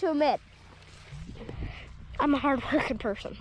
to admit, I'm a hard-working person.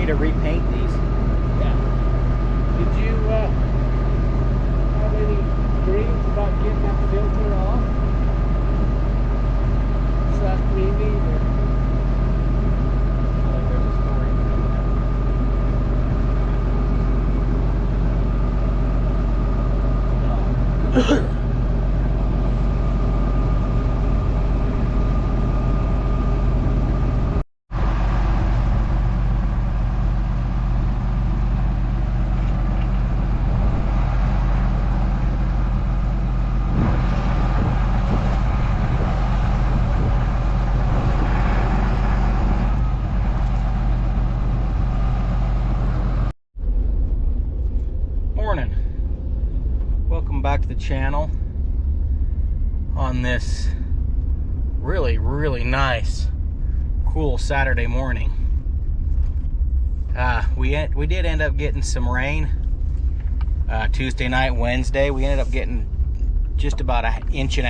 To repaint these. Yeah. Did you have any dreams about getting that filter off? Suck me neither. There's a story behind that. Morning. Welcome back to the channel on this really nice, cool Saturday morning. We did end up getting some rain Tuesday night, Wednesday. We ended up getting just about 1.5 inches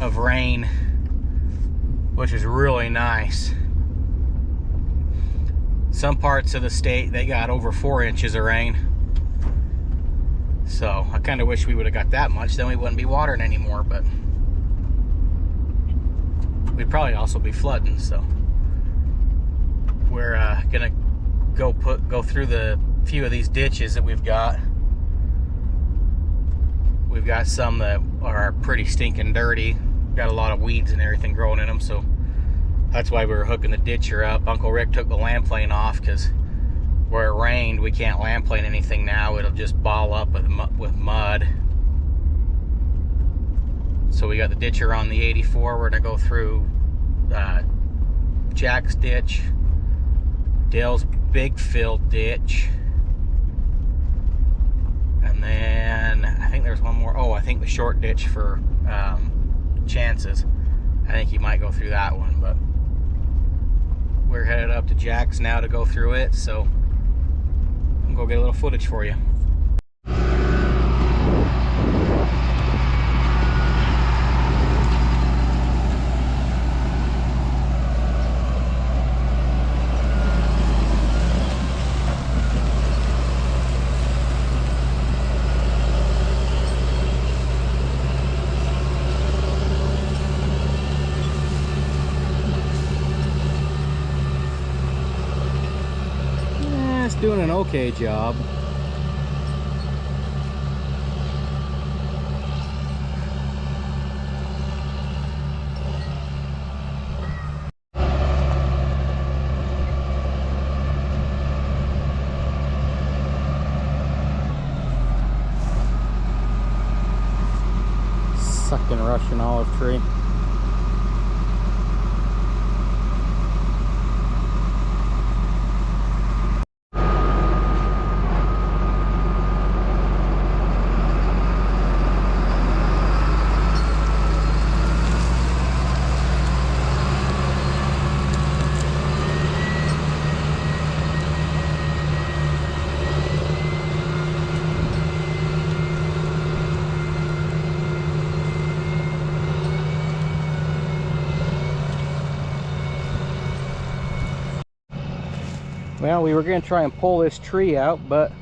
of rain, which is really nice. Some parts of the state, they got over 4 inches of rain. So I kind of wish we would have got that much, then we wouldn't be watering anymore, but we'd probably also be flooding. So we're gonna go through the few of these ditches that we've got. We've got some that are pretty stinking dirty, got a lot of weeds and everything growing in them, so that's why we were hooking the ditcher up. Uncle Rick took the land plane off because where it rained, we can't land plane anything now. It'll just ball up with mud. So we got the ditcher on the 84. We're gonna go through Jack's ditch, Dale's big fill ditch, and then I think there's one more. Oh, I think the short ditch for Chances. I think he might go through that one, but we're headed up to Jack's now to go through it, so I'm gonna go get a little footage for you. Doing an okay job. Sucking Russian olive tree. Well, we were going to try and pull this tree out, but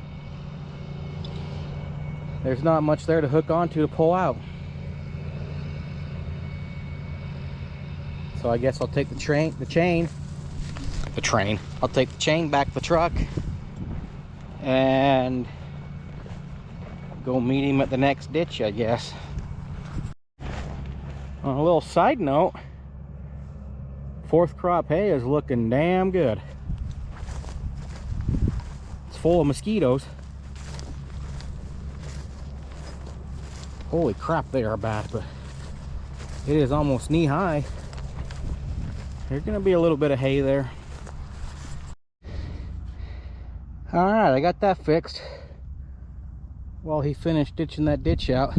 there's not much there to hook onto to pull out. So I guess I'll take the chain. I'll take the chain back to the truck and go meet him at the next ditch, I guess. On a little side note, fourth crop hay is looking damn good. It's full of mosquitoes. Holy crap, they are bad, but it is almost knee high. There's gonna be a little bit of hay there. All right, I got that fixed while he finished ditching that ditch out.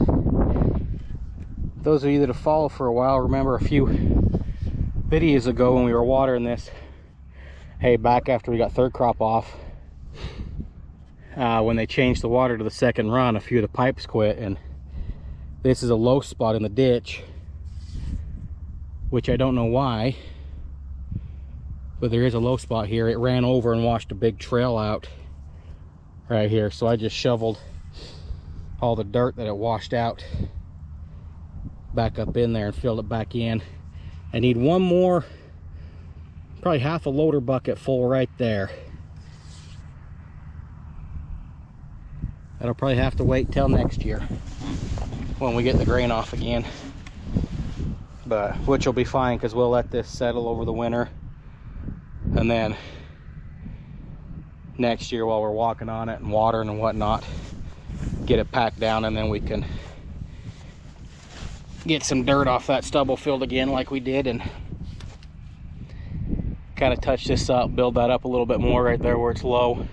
Those of you that have followed for a while remember a few videos ago when we were watering this hay back after we got third crop off. When they changed the water to the second run, a few of the pipes quit, and this is a low spot in the ditch, which I don't know why, but there is a low spot here. It ran over and washed a big trail out right here, so I just shoveled all the dirt that it washed out back up in there and filled it back in. I need one more, probably half a loader bucket full right there. That'll probably have to wait till next year when we get the grain off again, but which will be fine because we'll let this settle over the winter, and then next year while we're walking on it and watering and whatnot, get it packed down, and then we can get some dirt off that stubble field again like we did, and kind of touch this up, build that up a little bit more right there where it's low.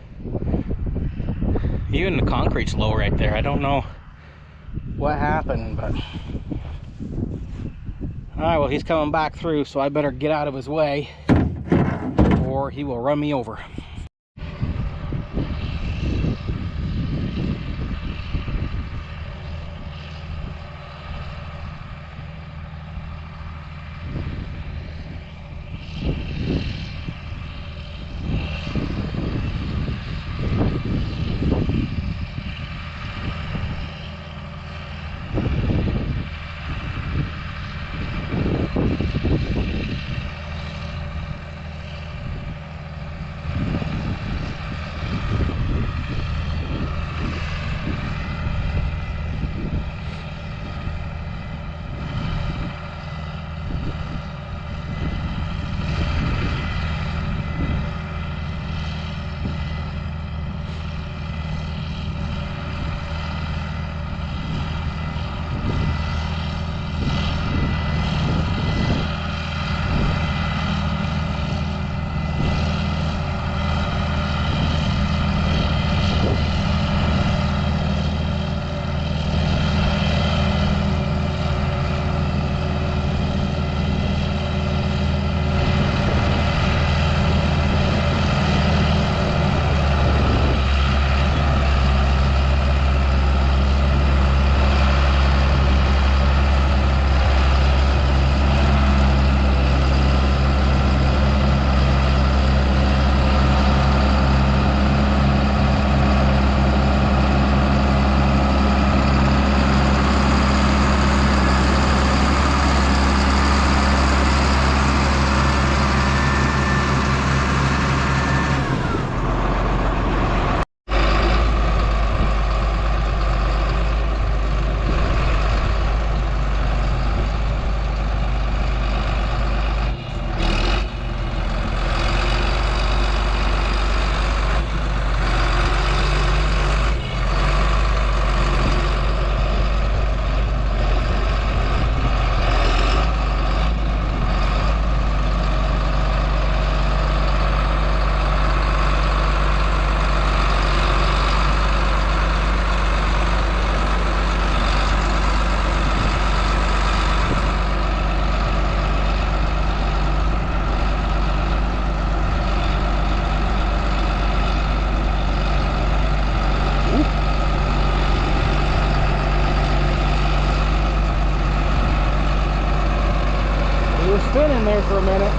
Even the concrete's low right there. I don't know what happened, but all right, well, he's coming back through, so I better get out of his way or he will run me over. spinning there for a minute.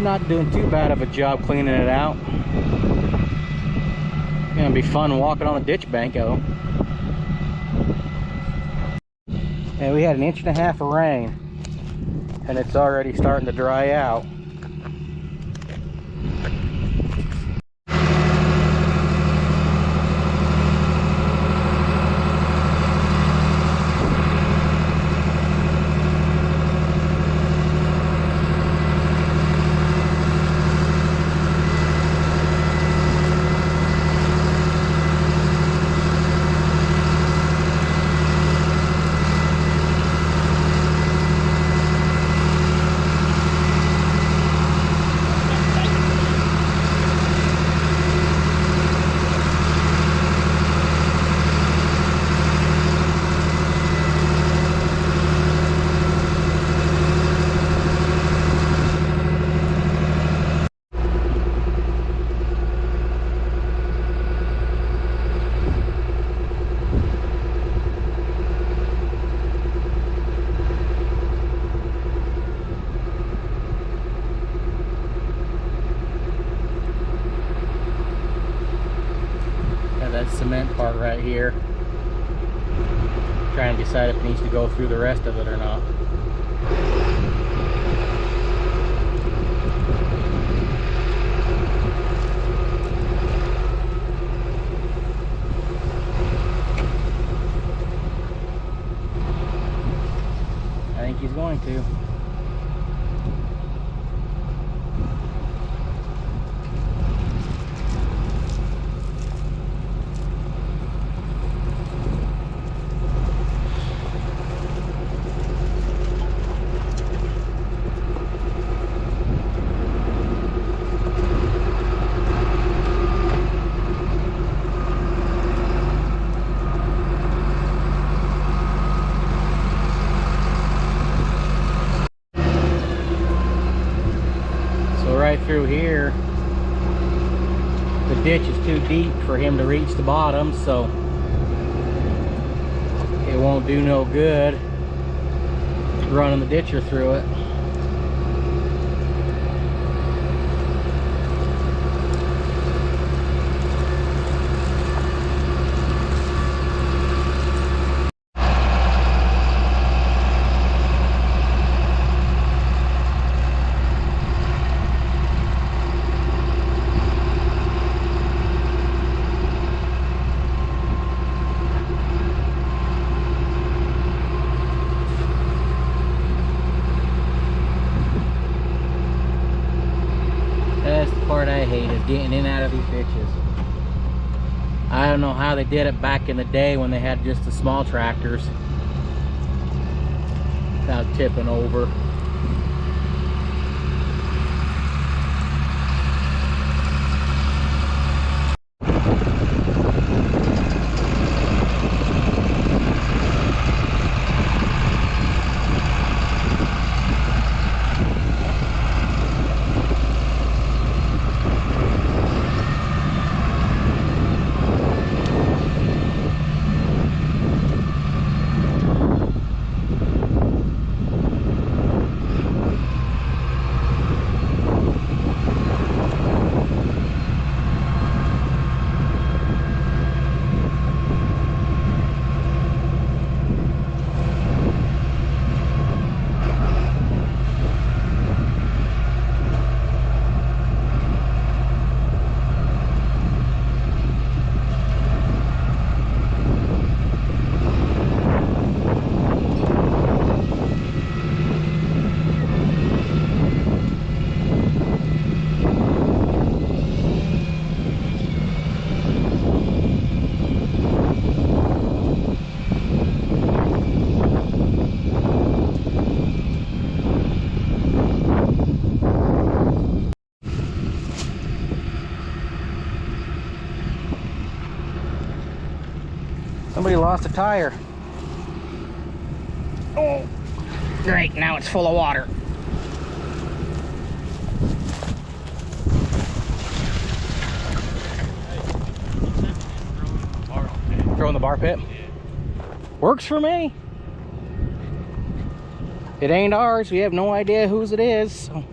Not doing too bad of a job cleaning it out. Gonna be fun walking on the ditch bank though. And we had 1.5 inches of rain, and it's already starting to dry out. That cement part right here. Trying to decide if it needs to go through the rest of it or not. I think he's going to. Right through here, the ditch is too deep for him to reach the bottom, so it won't do no good running the ditcher through it. That's the part I hate, is getting in and out of these ditches. I don't know how they did it back in the day when they had just the small tractors without tipping over. Somebody lost a tire. Oh, great, now it's full of water. Throw in the bar pit? Works for me. It ain't ours, we have no idea whose it is. So.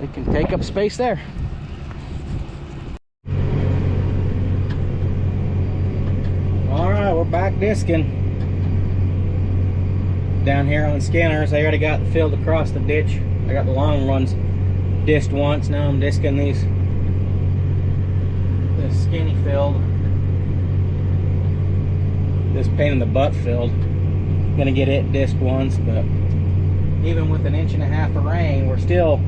It can take up space there. Alright, we're back disking. Down here on the skinners, I already got the field across the ditch. I got the long ones disced once, now I'm disking this skinny field. This pain in the butt field. Gonna get it disced once, but even with an 1.5 inches of rain, we're still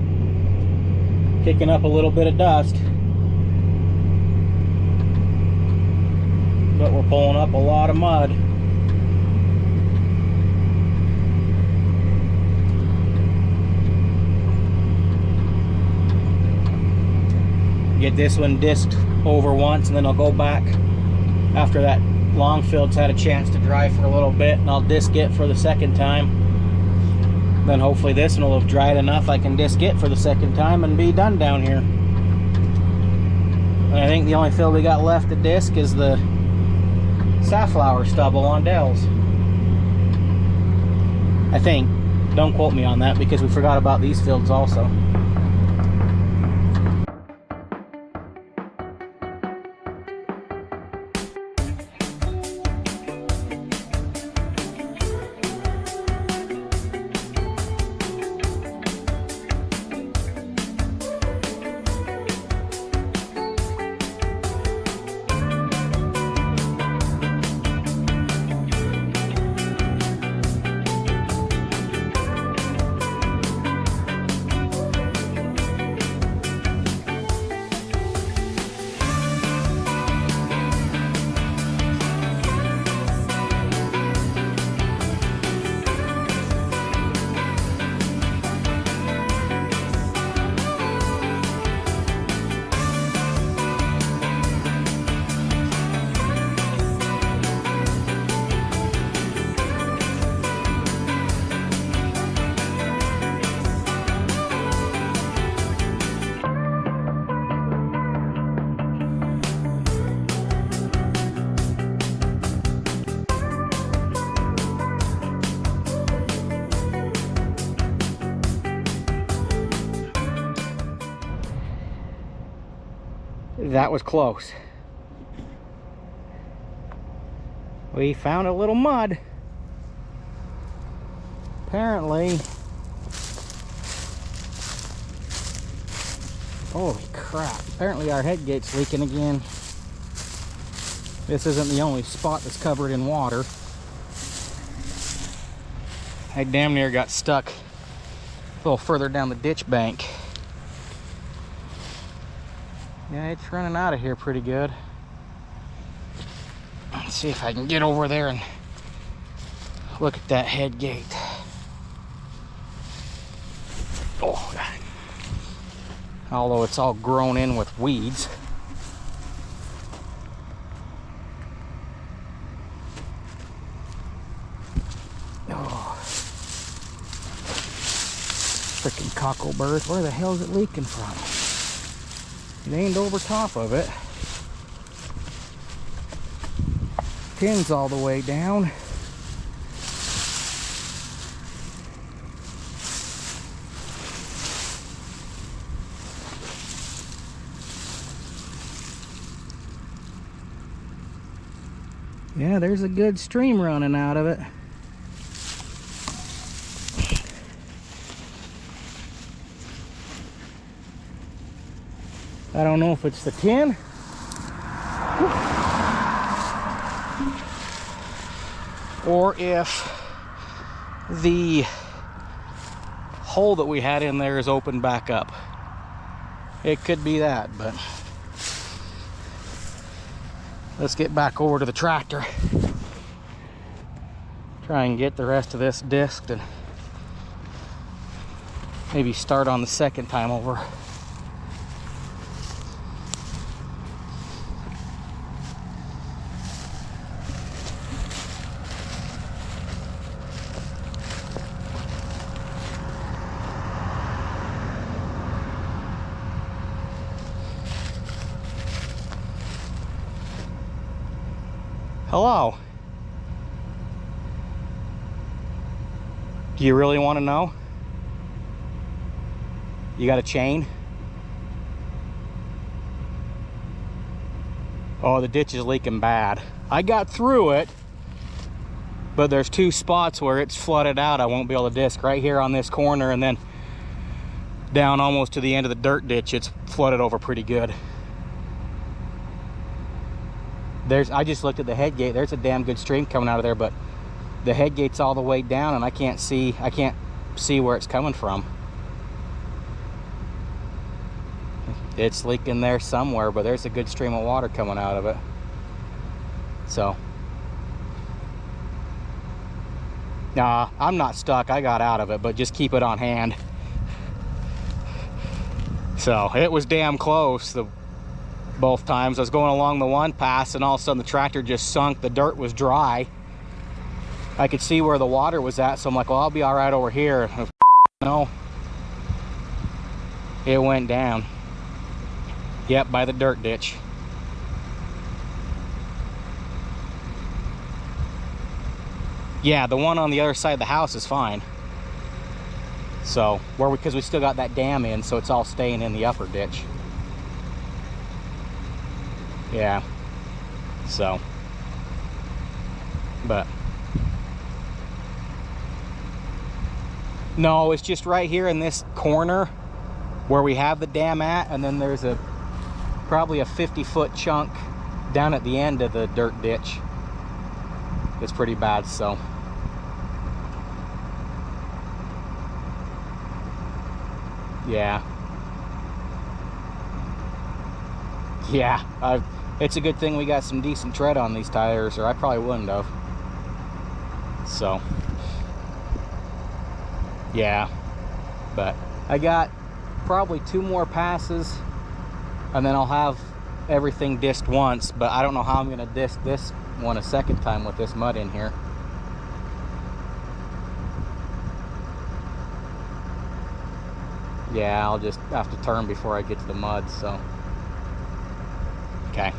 kicking up a little bit of dust. But we're pulling up a lot of mud. Get this one disked over once, and then I'll go back after that long field's had a chance to dry for a little bit, and I'll disc it for the second time. Then hopefully this one will have dried enough I can disc it for the second time and be done down here. And I think the only field we got left to disc is the safflower stubble on Dell's. I think. Don't quote me on that because we forgot about these fields also. That was close. We found a little mud. Apparently, holy crap, apparently our head gate's leaking again. This isn't the only spot that's covered in water. I damn near got stuck a little further down the ditch bank. Yeah, it's running out of here pretty good. Let's see if I can get over there and look at that head gate. Oh, God. Although it's all grown in with weeds. Oh. Freaking cockleburs. Where the hell is it leaking from? It ain't over top of it. Pin's all the way down. Yeah, there's a good stream running out of it. I don't know if it's the tin or if the hole that we had in there is opened back up. It could be that, but let's get back over to the tractor. Try and get the rest of this disked and maybe start on the second time over. Hello. Do you really want to know? You got a chain? Oh, the ditch is leaking bad. I got through it, but there's 2 spots where it's flooded out. I won't be able to disc right here on this corner, and then down almost to the end of the dirt ditch, it's flooded over pretty good. I just looked at the head gate. There's a damn good stream coming out of there, but the head gate's all the way down, and I can't see where it's coming from. It's leaking there somewhere, but there's a good stream of water coming out of it. So, nah, I'm not stuck. I got out of it, but just keep it on hand. So it was damn close both times. I was going along the one pass, and all of a sudden the tractor just sunk. The dirt was dry. I could see where the water was at, so I'm like, well, I'll be all right over here. No, it went down. Yep, by the dirt ditch. Yeah, the one on the other side of the house is fine. So, because we still got that dam in, so it's all staying in the upper ditch. Yeah. So, but no, it's just right here in this corner where we have the dam at, and then there's probably a 50-foot chunk down at the end of the dirt ditch. It's pretty bad. So yeah, it's a good thing we got some decent tread on these tires, or I probably wouldn't have. So yeah, but I got probably 2 more passes, and then I'll have everything disced once, but I don't know how I'm gonna disc this one a second time with this mud in here. Yeah, I'll just have to turn before I get to the mud, so. Okay.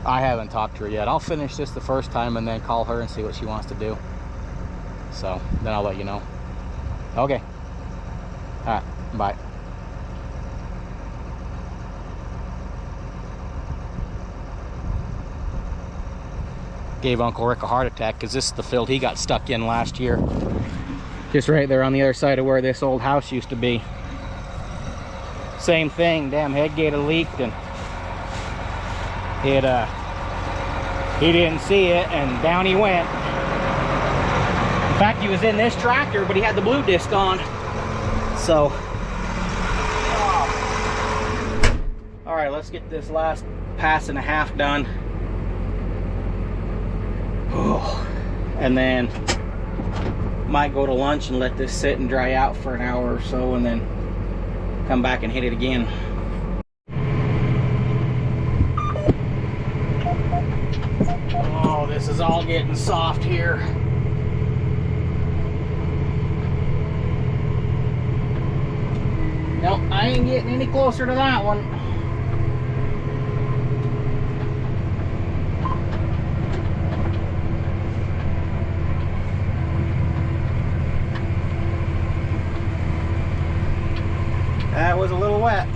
I haven't talked to her yet. I'll finish this the first time and then call her and see what she wants to do. So, then I'll let you know. Okay. Alright, bye. Gave Uncle Rick a heart attack because this is the field he got stuck in last year. Just right there on the other side of where this old house used to be. Same thing, damn head gate had leaked, and he didn't see it, and down he went. In fact, he was in this tractor, but he had the blue disc on. So, all right, let's get this last pass and a half done. And then might go to lunch and let this sit and dry out for an hour or so, and then come back and hit it again. Oh, this is all getting soft here. Nope, I ain't getting any closer to that one. That was a little wet.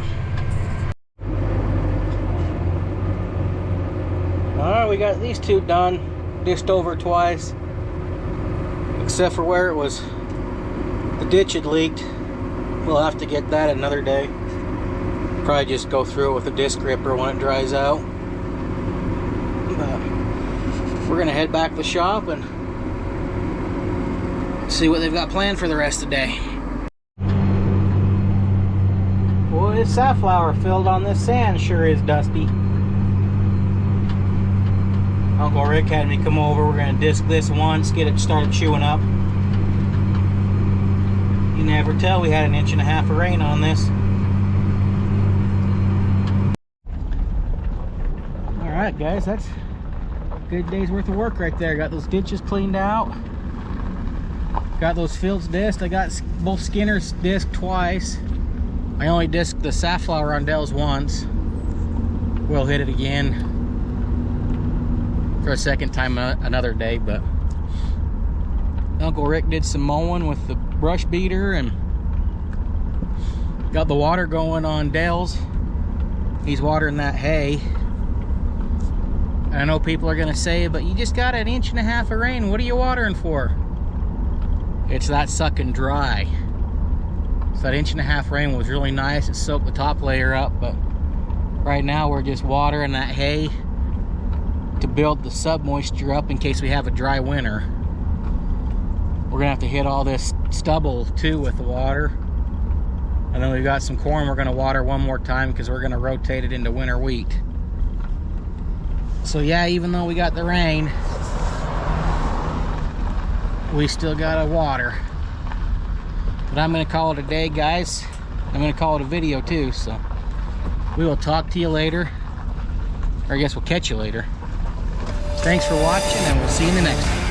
Alright, we got these 2 done. Dished over twice. Except for where the ditch had leaked. We'll have to get that another day. Probably just go through it with a disc ripper when it dries out. But we're gonna head back to the shop and see what they've got planned for the rest of the day. Boy, this safflower filled on this sand sure is dusty. Uncle Rick had me come over. We're gonna disc this once, get it started chewing up. You never tell, we had 1.5 inches of rain on this. Alright guys, that's a good day's worth of work right there. Got those ditches cleaned out. Got those fields disced. I got both skinners disced twice. I only disced the safflower on Dell's once. We'll hit it again for a second time another day, but Uncle Rick did some mowing with the brush beater and got the water going on Dale's. He's watering that hay. I know people are gonna say, but you just got 1.5 inches of rain. What are you watering for? It's that sucking dry. So that 1.5 inches rain was really nice. It soaked the top layer up, but right now we're just watering that hay to build the sub-moisture up in case we have a dry winter. We're gonna have to hit all this stubble too with the water. And then we've got some corn we're gonna water one more time because we're gonna rotate it into winter wheat. So yeah, even though we got the rain, we still gotta water. But I'm gonna call it a day, guys. I'm gonna call it a video too, so we will talk to you later. Or I guess we'll catch you later. Thanks for watching, and we'll see you in the next one.